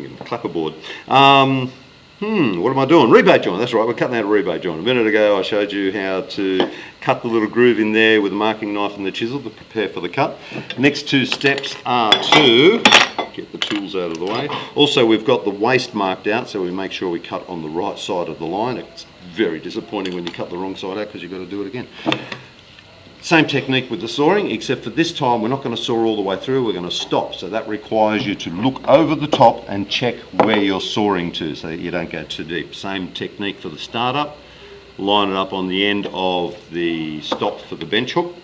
clapperboard. What am I doing? Rebate joint, that's right, we're cutting out a rebate joint. A minute ago I showed you how to cut the little groove in there with the marking knife and the chisel to prepare for the cut. Next two steps are to get the tools out of the way. Also, we've got the waist marked out, so we make sure we cut on the right side of the line. It's very disappointing when you cut the wrong side out because you've got to do it again. Same technique with the sawing, except for this time we're not going to saw all the way through, we're going to stop. So that requires you to look over the top and check where you're sawing to so that you don't go too deep. Same technique for the startup. Line it up on the end of the stop for the bench hook.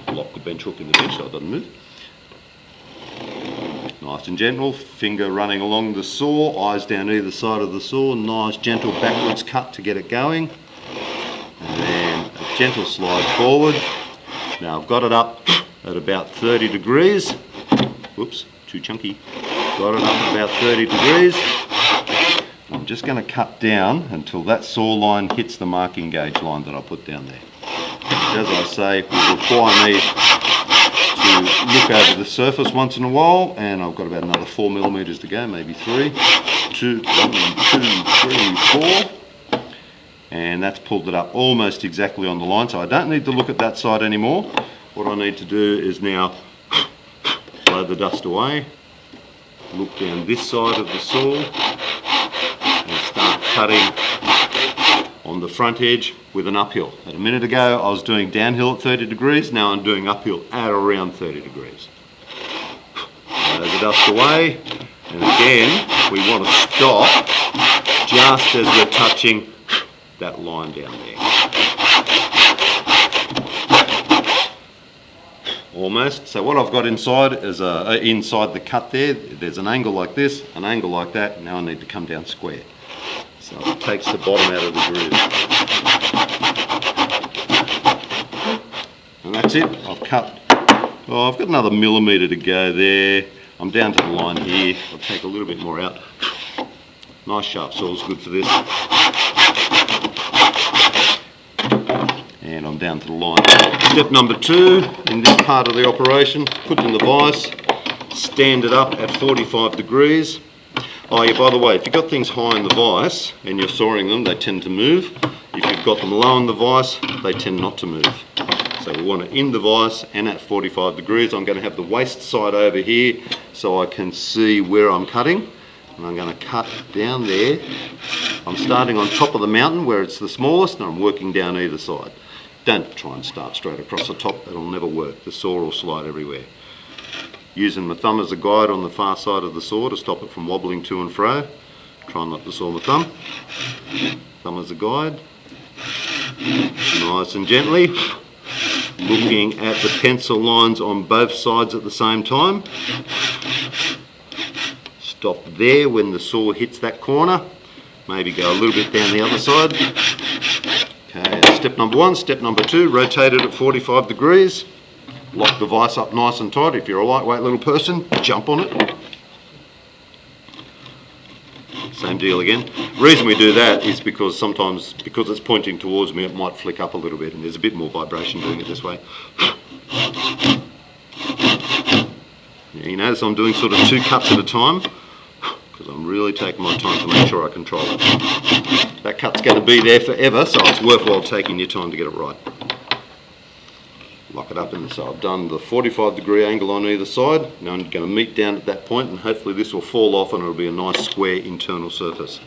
Lock the bench hook in the bench so it doesn't move. Nice and gentle, finger running along the saw, eyes down either side of the saw, nice gentle backwards cut to get it going. And then a gentle slide forward. Now I've got it up at about 30 degrees. Whoops, too chunky. Got it up at about 30 degrees. I'm just going to cut down until that saw line hits the marking gauge line that I put down there. As I say, it will require me to look over the surface once in a while, and I've got about another 4 millimeters to go, maybe 3. 1, 2, 3, 4. And that's pulled it up almost exactly on the line, so I don't need to look at that side anymore. What I need to do is now blow the dust away, look down this side of the saw and start cutting on the front edge with an uphill. A minute ago I was doing downhill at 30 degrees, now I'm doing uphill at around 30 degrees. Blow the dust away, and again we want to stop just as we're touching that line down there. Almost. So what I've got inside is inside the cut there's an angle like this, an angle like that. Now I need to come down square. So it takes the bottom out of the groove. And that's it. I've cut, I've got another millimetre to go there. I'm down to the line here. I'll take a little bit more out. Nice sharp saw is good for this. And I'm down to the line. Step number 2 in this part of the operation, put in the vise, stand it up at 45 degrees. Oh yeah, by the way, if you've got things high in the vise and you're sawing them, they tend to move. If you've got them low in the vise, they tend not to move. So we want it in the vise and at 45 degrees. I'm going to have the waist side over here so I can see where I'm cutting. And I'm going to cut down there. I'm starting on top of the mountain where it's the smallest, and I'm working down either side. Don't try and start straight across the top, it'll never work. The saw will slide everywhere. Using my thumb as a guide on the far side of the saw to stop it from wobbling to and fro. Try not to saw my thumb. Thumb as a guide. Nice and gently. Looking at the pencil lines on both sides at the same time. Stop there when the saw hits that corner. Maybe go a little bit down the other side. Okay, that's step number 1. Step number 2, rotate it at 45 degrees. Lock the vise up nice and tight. If you're a lightweight little person, jump on it. Same deal again. The reason we do that is because sometimes, because it's pointing towards me, it might flick up a little bit, and there's a bit more vibration doing it this way. You notice I'm doing sort of 2 cuts at a time, because I'm really taking my time to make sure I control it. That cut's going to be there forever, so it's worthwhile taking your time to get it right. Lock it up, and so I've done the 45 degree angle on either side. Now I'm going to meet down at that point, and hopefully this will fall off and it'll be a nice square internal surface.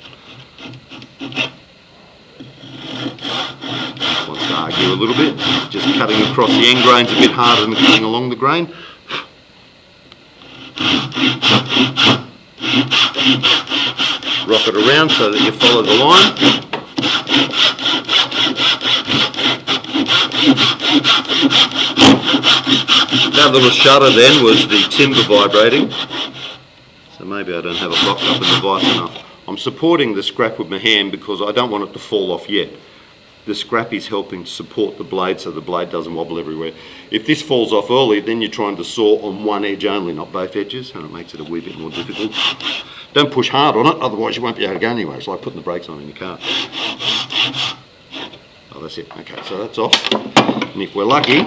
Wants to argue a little bit, just cutting across the end grain's a bit harder than cutting along the grain. Rock it around so that you follow the line. That little shudder then was the timber vibrating. So maybe I don't have it locked up in the vise enough. I'm supporting the scrap with my hand because I don't want it to fall off yet. The scrap is helping to support the blade so the blade doesn't wobble everywhere. If this falls off early, then you're trying to saw on one edge only, not both edges, and it makes it a wee bit more difficult. Don't push hard on it, otherwise you won't be able to go anywhere. It's like putting the brakes on in your car. Oh, that's it. Okay, so that's off. And if we're lucky,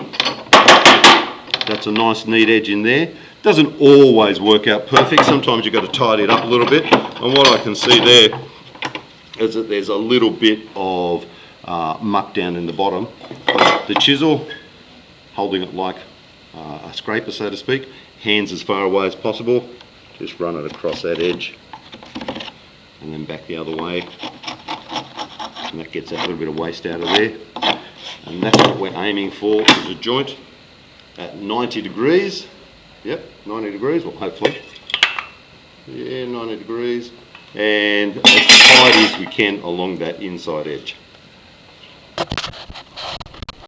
that's a nice neat edge in there. Doesn't always work out perfect. Sometimes you've got to tidy it up a little bit. And what I can see there is that there's a little bit of muck down in the bottom. But the chisel, holding it like a scraper, so to speak, hands as far away as possible, just run it across that edge and then back the other way, and that gets that little bit of waste out of there. And that's what we're aiming for, is a joint at 90 degrees. Yep, 90 degrees, well, hopefully. Yeah, 90 degrees. And as tight as we can along that inside edge.